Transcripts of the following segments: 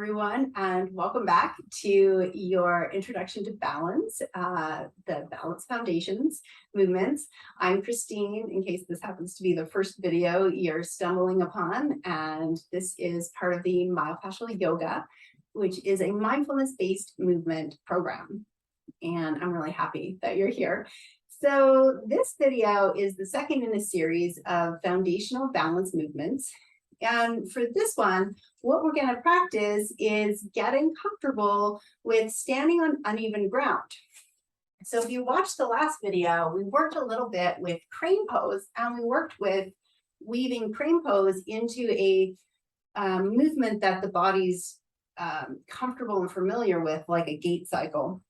everyone, and welcome back to your Introduction to Balance, the Balance Foundations movements. I'm Christine, in case this happens to be the first video you're stumbling upon, and this is part of the Myofascial Yoga, which is a mindfulness-based movement program. And I'm really happy that you're here. So this video is the second in a series of foundational balance movements. And for this one, what we're going to practice is getting comfortable with standing on uneven ground. So if you watched the last video, we worked a little bit with crane pose, and we worked with weaving crane pose into a movement that the body's comfortable and familiar with, like a gait cycle.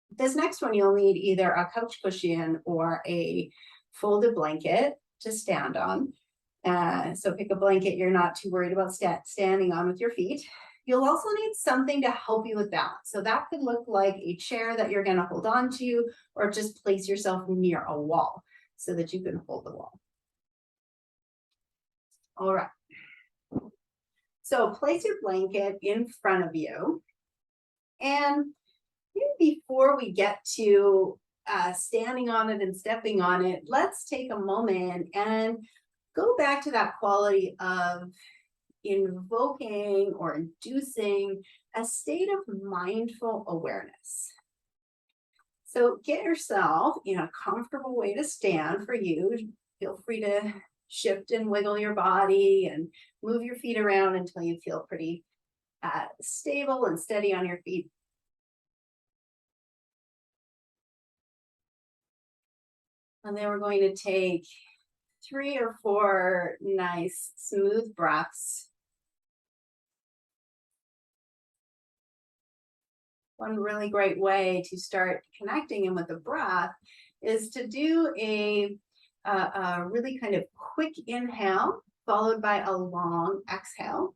This next one, you'll need either a couch cushion or a folded blanket to stand on. So pick a blanket you're not too worried about standing on with your feet. You'll also need something to help you with balance. So that could look like a chair that you're going to hold on to, or just place yourself near a wall so that you can hold the wall. All right. So place your blanket in front of you. And before we get to standing on it and stepping on it, let's take a moment and go back to that quality of invoking or inducing a state of mindful awareness. So get yourself in a comfortable way to stand for you. Feel free to shift and wiggle your body and move your feet around until you feel pretty stable and steady on your feet. And then we're going to take 3 or 4 nice smooth breaths. One really great way to start connecting in with the breath is to do a really kind of quick inhale followed by a long exhale.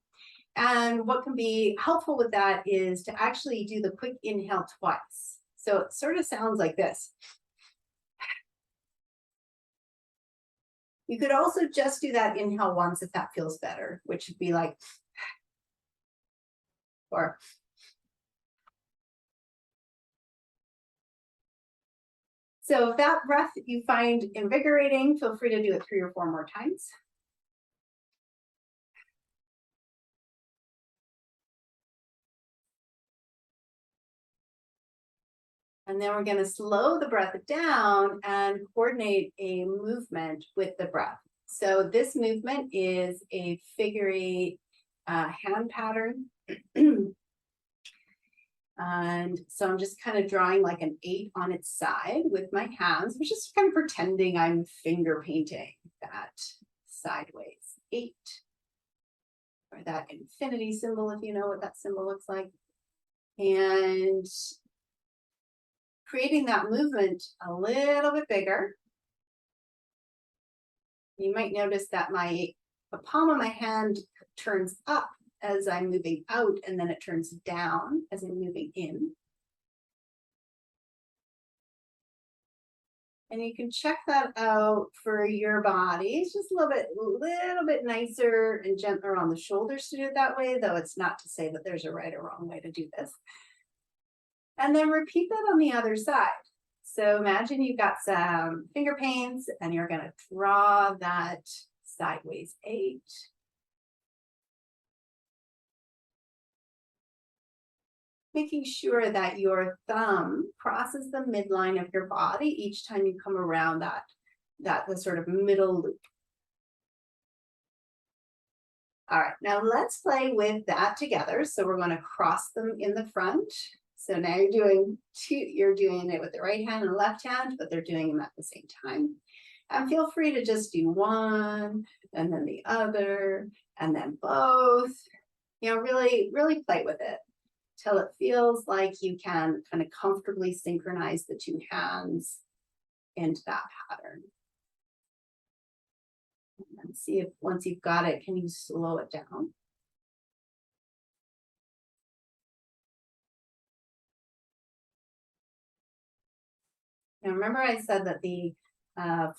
And what can be helpful with that is to actually do the quick inhale twice. So it sort of sounds like this. You could also just do that inhale once if that feels better, which would be like, or. So if that breath you find invigorating, feel free to do it 3 or 4 more times. And then we're going to slow the breath down and coordinate a movement with the breath. So this movement is a figure 8 hand pattern. And so I'm just kind of drawing like an 8 on its side with my hands, which is kind of pretending I'm finger painting that sideways 8. Or that infinity symbol, if you know what that symbol looks like. And creating that movement a little bit bigger. You might notice that the palm of my hand turns up as I'm moving out, and then it turns down as I'm moving in. And you can check that out for your body. It's just a little bit nicer and gentler on the shoulders to do it that way, though it's not to say that there's a right or wrong way to do this. And then repeat that on the other side. So imagine you've got some finger paints and you're going to draw that sideways 8. Making sure that your thumb crosses the midline of your body each time you come around the sort of middle loop. All right, now let's play with that together. So we're going to cross them in the front. So now you're doing it with the right hand and the left hand, but they're doing them at the same time. And feel free to just do one and then the other and then both. Really, really play with it till it feels like you can kind of comfortably synchronize the 2 hands into that pattern. And see if once you've got it, can you slow it down? Now remember I said that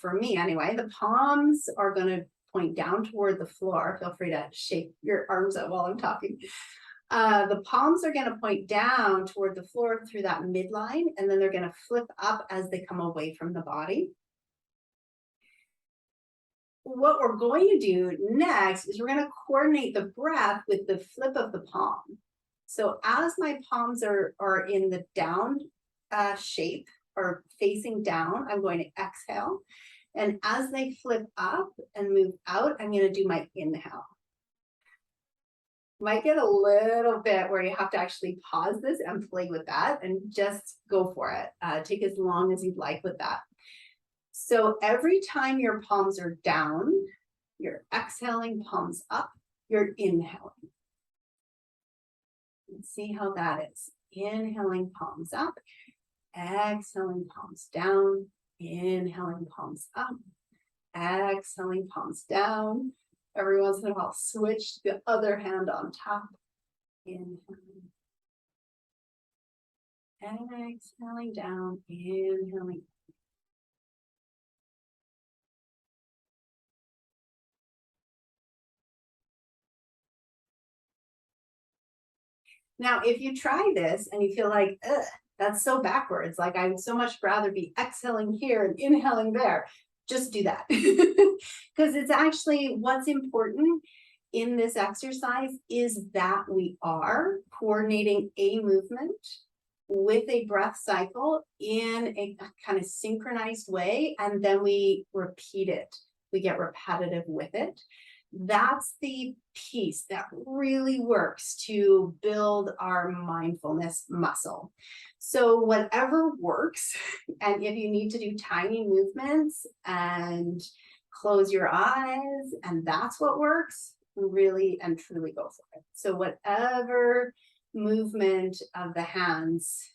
for me anyway, the palms are going to point down toward the floor. Feel free to shake your arms out while I'm talking. The palms are going to point down toward the floor through that midline, and then they're going to flip up as they come away from the body. What we're going to do next is we're going to coordinate the breath with the flip of the palm. So as my palms are in the down shape or facing down, I'm going to exhale. And as they flip up and move out, I'm going to do my inhale. Might get a little bit where you have to actually pause this and play with that and just go for it. Take as long as you'd like with that. So every time your palms are down, you're exhaling, palms up, you're inhaling. Let's see how that is. Inhaling, palms up, exhaling, palms down, inhaling, palms up, exhaling, palms down. Every once in a while, switch the other hand on top. Inhaling. Exhaling down, inhaling. Now, if you try this and you feel like, ugh, that's so backwards, like I would so much rather be exhaling here and inhaling there, just do that. Because it's actually what's important in this exercise is that we are coordinating a movement with a breath cycle in a kind of synchronized way, and then we repeat it. We get repetitive with it. That's the piece that really works to build our mindfulness muscle. So whatever works, and if you need to do tiny movements and close your eyes, and that's what works, really and truly go for it. So whatever movement of the hands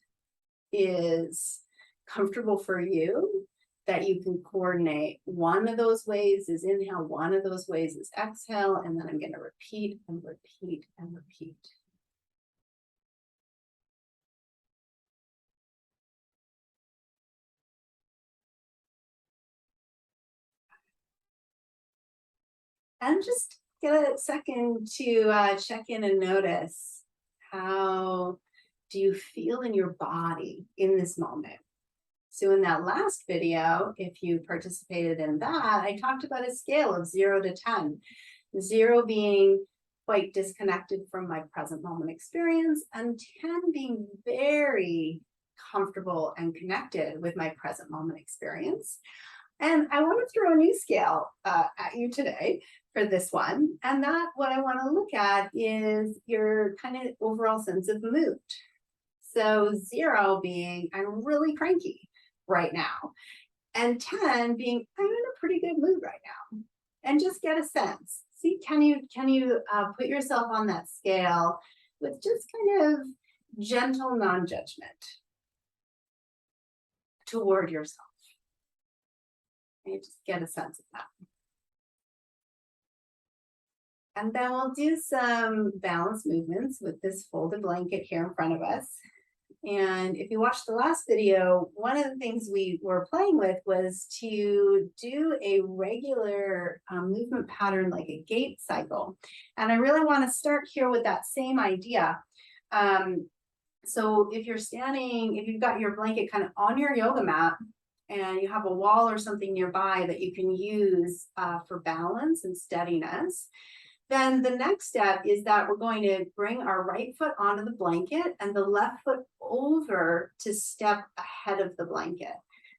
is comfortable for you, that you can coordinate. One of those ways is inhale, one of those ways is exhale, and then I'm going to repeat and repeat and repeat. And just get a second to check in and notice, how do you feel in your body in this moment? So in that last video, if you participated in that, I talked about a scale of 0 to 10. 0 being quite disconnected from my present moment experience, and 10 being very comfortable and connected with my present moment experience. And I want to throw a new scale at you today for this one. And that what I want to look at is your kind of overall sense of mood. So 0 being, I'm really cranky right now. And 10 being, I'm in a pretty good mood right now. And just get a sense. See, can you put yourself on that scale with just kind of gentle non-judgment toward yourself? And you just get a sense of that. And then we'll do some balance movements with this folded blanket here in front of us. And if you watched the last video, one of the things we were playing with was to do a regular movement pattern like a gait cycle. And I really want to start here with that same idea. So if you're standing, if you've got your blanket kind of on your yoga mat, and you have a wall or something nearby that you can use for balance and steadiness, then the next step is that we're going to bring our right foot onto the blanket and the left foot over to step ahead of the blanket.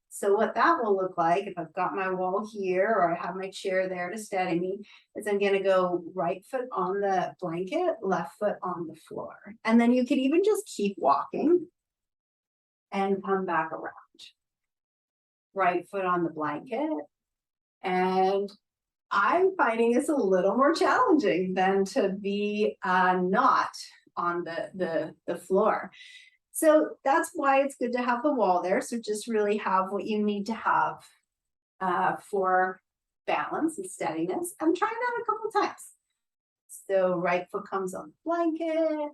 So what that will look like, if I've got my wall here or I have my chair there to steady me, is I'm going to go right foot on the blanket, left foot on the floor. And then you can even just keep walking and come back around. Right foot on the blanket. And I'm finding this a little more challenging than to be not on the floor. So that's why it's good to have the wall there. So just really have what you need to have for balance and steadiness. I'm trying that a couple times. So right foot comes on the blanket,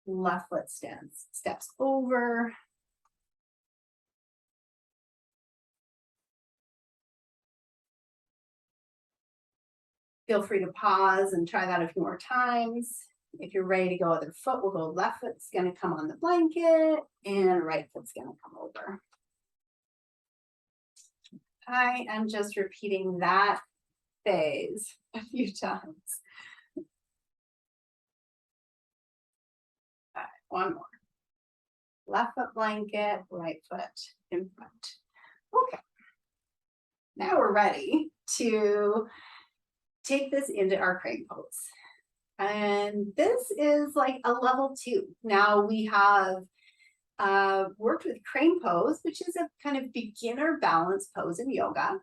left foot steps over. Feel free to pause and try that a few more times. If you're ready to go other foot, we'll go left foot's gonna come on the blanket and right foot's gonna come over. I am just repeating that phase a few times. All right, one more. Left foot blanket, right foot in front. Okay. Now we're ready to take this into our crane pose. And this is like a level 2. Now we have worked with crane pose, which is a kind of beginner balance pose in yoga.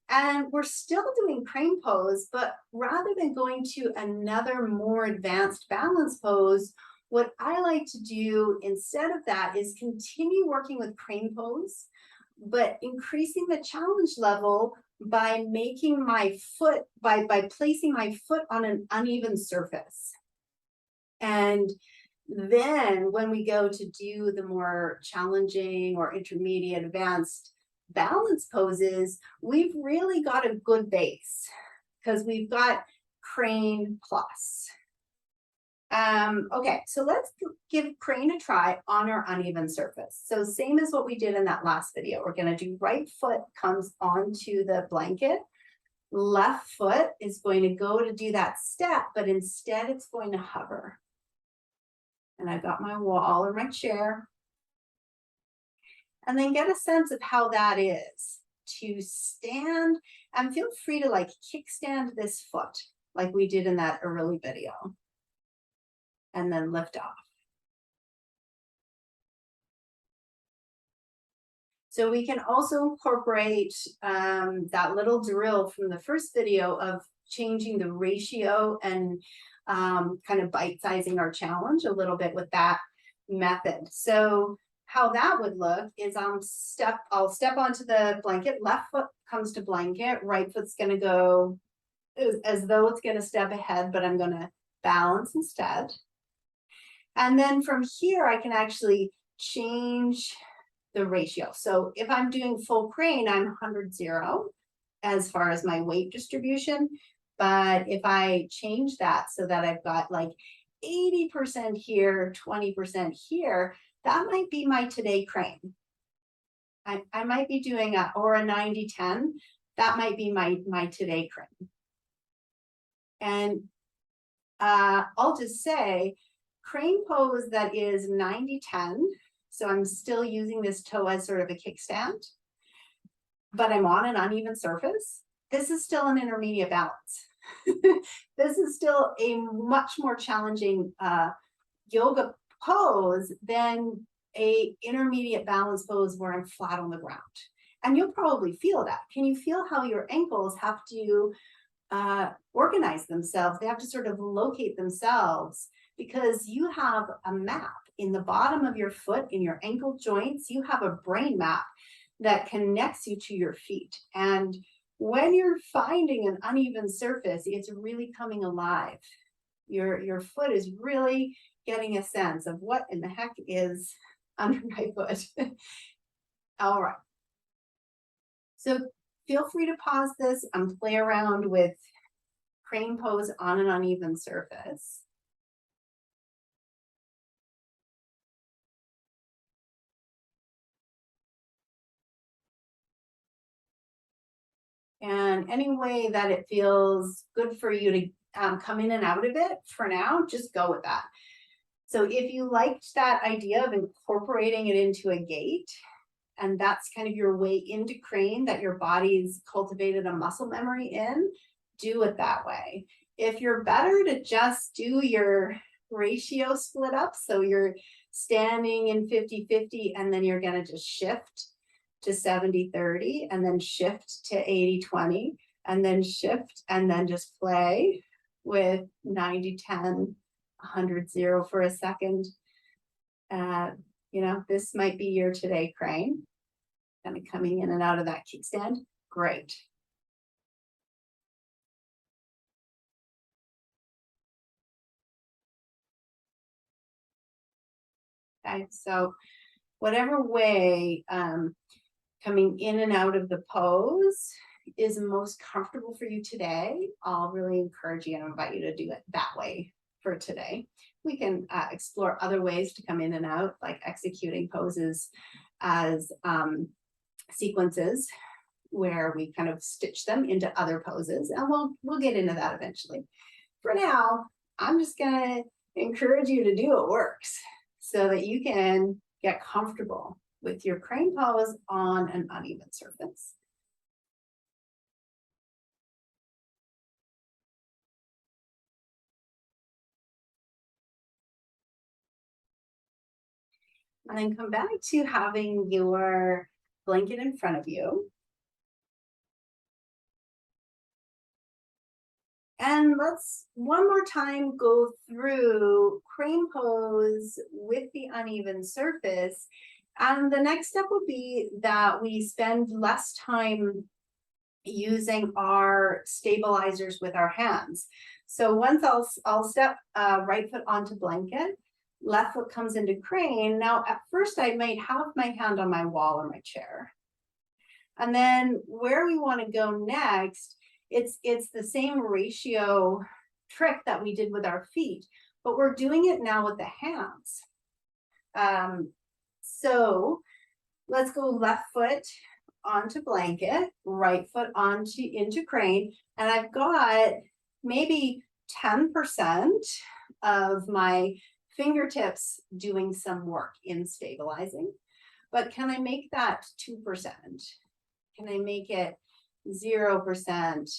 And we're still doing crane pose, but rather than going to another more advanced balance pose, what I like to do instead of that is continue working with crane pose, but increasing the challenge level by making my foot, by placing my foot on an uneven surface. And then when we go to do the more challenging or intermediate advanced balance poses, we've really got a good base because we've got crane plus. Okay, so let's give crane a try on our uneven surface. So same as what we did in that last video. We're going to do right foot comes onto the blanket. Left foot is going to go to do that step, but instead it's going to hover. And I've got my wall or my chair. And then get a sense of how that is to stand, and feel free to like kickstand this foot like we did in that early video. And then lift off. So we can also incorporate that little drill from the first video of changing the ratio and kind of bite-sizing our challenge a little bit with that method. So how that would look is I'll step onto the blanket, left foot comes to blanket, right foot's gonna go as though it's gonna step ahead, but I'm gonna balance instead. And then from here, I can actually change the ratio. So if I'm doing full crane, I'm 100-0 as far as my weight distribution. But if I change that so that I've got like 80% here, 20% here, that might be my today crane. I might be doing a 90-10. That might be my today crane. And I'll just say, crane pose that is 90-10, so I'm still using this toe as sort of a kickstand, but I'm on an uneven surface. This is still an intermediate balance. This is still a much more challenging yoga pose than a intermediate balance pose where I'm flat on the ground. And you'll probably feel that. Can you feel how your ankles have to organize themselves? They have to sort of locate themselves, because you have a map in the bottom of your foot, in your ankle joints. You have a brain map that connects you to your feet. And when you're finding an uneven surface, it's really coming alive. Your foot is really getting a sense of what in the heck is under my foot. All right. So feel free to pause this and play around with crane pose on an uneven surface. And any way that it feels good for you to come in and out of it for now, just go with that. So if you liked that idea of incorporating it into a gait, and that's kind of your way into crane, that your body's cultivated a muscle memory in, do it that way. If you're better to just do your ratio split up, so you're standing in 50-50 and then you're going to just shift to 70-30 and then shift to 80-20 and then shift and then just play with 90-10, 100-0 for a second. You know, this might be your today crane. Kind of coming in and out of that kickstand. Great. Okay, so whatever way coming in and out of the pose is most comfortable for you today, I'll really encourage you and invite you to do it that way for today. We can explore other ways to come in and out, like executing poses as sequences where we kind of stitch them into other poses, and we'll get into that eventually. For now, I'm just gonna encourage you to do what works so that you can get comfortable with your crane pose on an uneven surface. And then come back to having your blanket in front of you. And let's one more time go through crane pose with the uneven surface. And the next step will be that we spend less time using our stabilizers with our hands. So once I'll step right foot onto blanket, left foot comes into crane. Now at first I might have my hand on my wall or my chair. And then where we want to go next, it's the same ratio trick that we did with our feet, but we're doing it now with the hands. So let's go left foot onto blanket, right foot into crane, and I've got maybe 10% of my fingertips doing some work in stabilizing. But can I make that 2%? Can I make it 0%?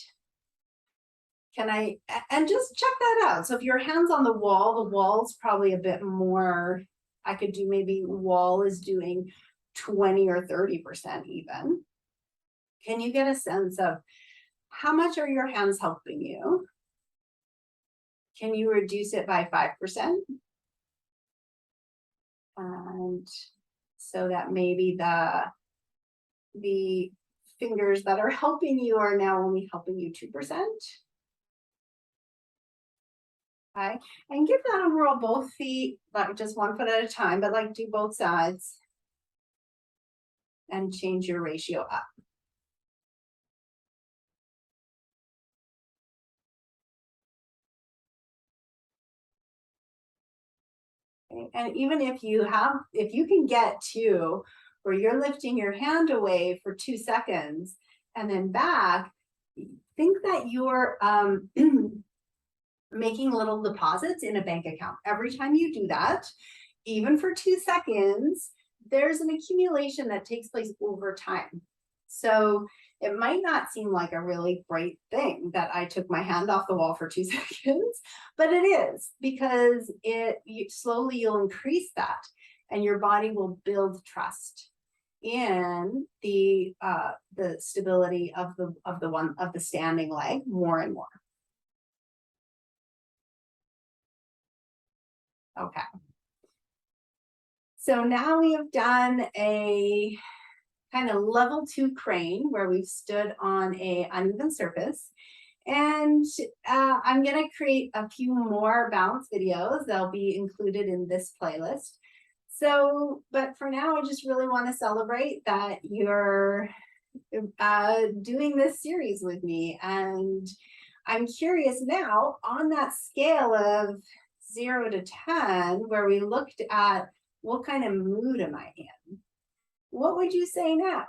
Can I, and just check that out. So if your hand's on the wall's probably a bit more, I could do maybe wall is doing 20 or 30% even. Can you get a sense of how much are your hands helping you? Can you reduce it by 5%? And so that maybe the fingers that are helping you are now only helping you 2%. Okay, and give that a whirl, both feet, like just one foot at a time, but like do both sides and change your ratio up. Okay. And even if you can get to where you're lifting your hand away for 2 seconds and then back, think that you're making little deposits in a bank account. Every time you do that, even for 2 seconds, there's an accumulation that takes place over time. So it might not seem like a really great thing that I took my hand off the wall for 2 seconds, but it is, because slowly you'll increase that and your body will build trust in the stability of the standing leg more and more. Okay. So now we have done a kind of level 2 crane where we've stood on a uneven surface. And I'm going to create a few more balance videos. They'll be included in this playlist. So, but for now, I just really want to celebrate that you're doing this series with me. And I'm curious now, on that scale of 0 to 10, where we looked at what kind of mood am I in, what would you say now?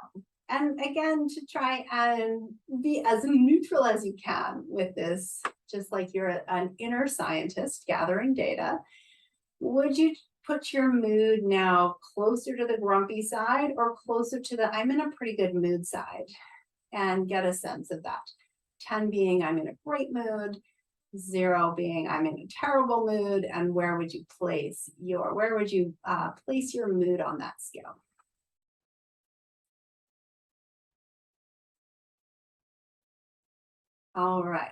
And again, to try and be as neutral as you can with this, just like you're an inner scientist gathering data, would you put your mood now closer to the grumpy side or closer to the I'm in a pretty good mood side, and get a sense of that? 10 being I'm in a great mood, 0 being I'm in a terrible mood, and where would you place your mood on that scale? All right.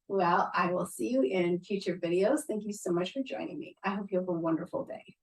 Well, I will see you in future videos. Thank you so much for joining me. I hope you have a wonderful day.